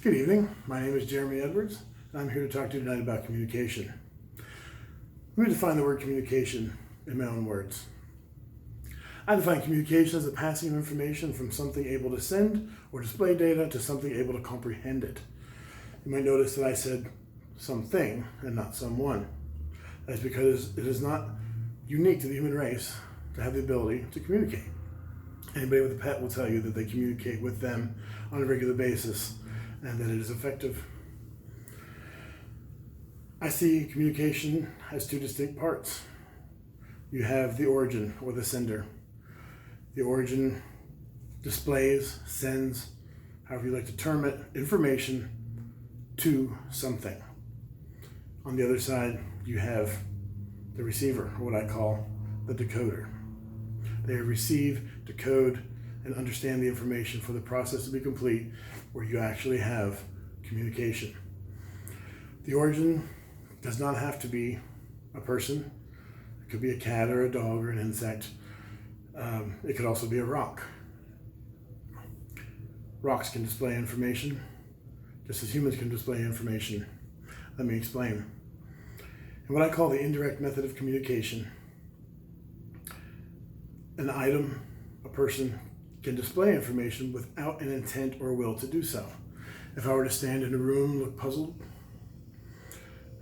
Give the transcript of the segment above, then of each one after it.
Good evening. My name is Jeremy Edwards, and I'm here to talk to you tonight about communication. Let me define the word communication in my own words. I define communication as the passing of information from something able to send or display data to something able to comprehend it. You might notice that I said something and not someone. That's because it is not unique to the human race to have the ability to communicate. Anybody with a pet will tell you that they communicate with them on a regular basis and that it is effective. I see communication as two distinct parts. You have the origin or the sender. The origin displays, sends, however you like to term it, information to something. On the other side, you have the receiver, or what I call the decoder. They receive, decode, and understand the information for the process to be complete, where you actually have communication. The origin does not have to be a person. It could be a cat or a dog or an insect. It could also be a rock. Rocks can display information, just as humans can display information. Let me explain. In what I call the indirect method of communication, an item, a person, can display information without an intent or will to do so. If I were to stand in a room, look puzzled,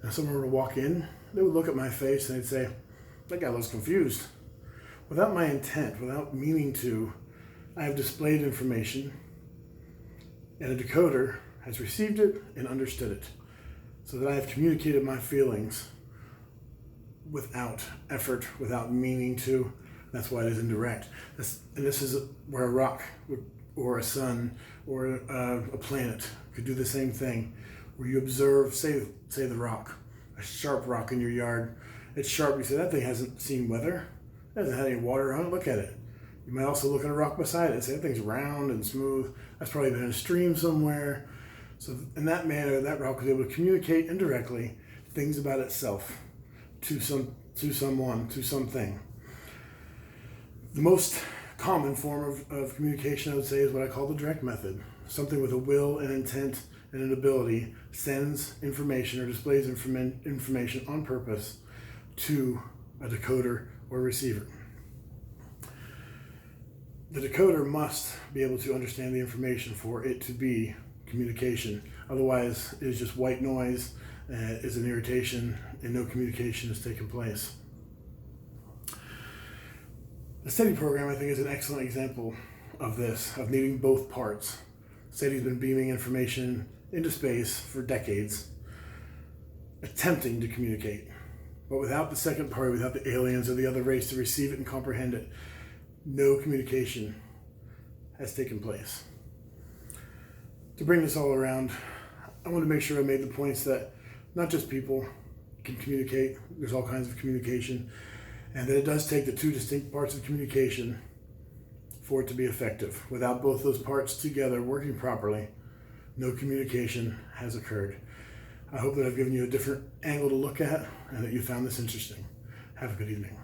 and someone were to walk in, they would look at my face and they'd say, "That guy looks confused." Without my intent, without meaning to, I have displayed information, and a decoder has received it and understood it, so that I have communicated my feelings without effort, without meaning to. That's why it is indirect. This is where a rock or a sun or a planet could do the same thing, where you observe, say the rock, a sharp rock in your yard. It's sharp. You say, "That thing hasn't seen weather. It hasn't had any water on it. Look at it." You might also look at a rock beside it and say, "That thing's round and smooth. That's probably been in a stream somewhere." So in that manner, that rock was able to communicate indirectly things about itself to someone, to something. The most common form of communication, I would say, is what I call the direct method. Something with a will, an intent, and an ability sends information or displays information on purpose to a decoder or receiver. The decoder must be able to understand the information for it to be communication. Otherwise, it is just white noise, is an irritation, and no communication has taken place. The SETI program, I think, is an excellent example of this, of needing both parts. SETI's been beaming information into space for decades, attempting to communicate. But without the second party, without the aliens or the other race to receive it and comprehend it, no communication has taken place. To bring this all around, I want to make sure I made the points that not just people can communicate, there's all kinds of communication, and that it does take the two distinct parts of communication for it to be effective. Without both those parts together working properly, no communication has occurred. I hope that I've given you a different angle to look at and that you found this interesting. Have a good evening.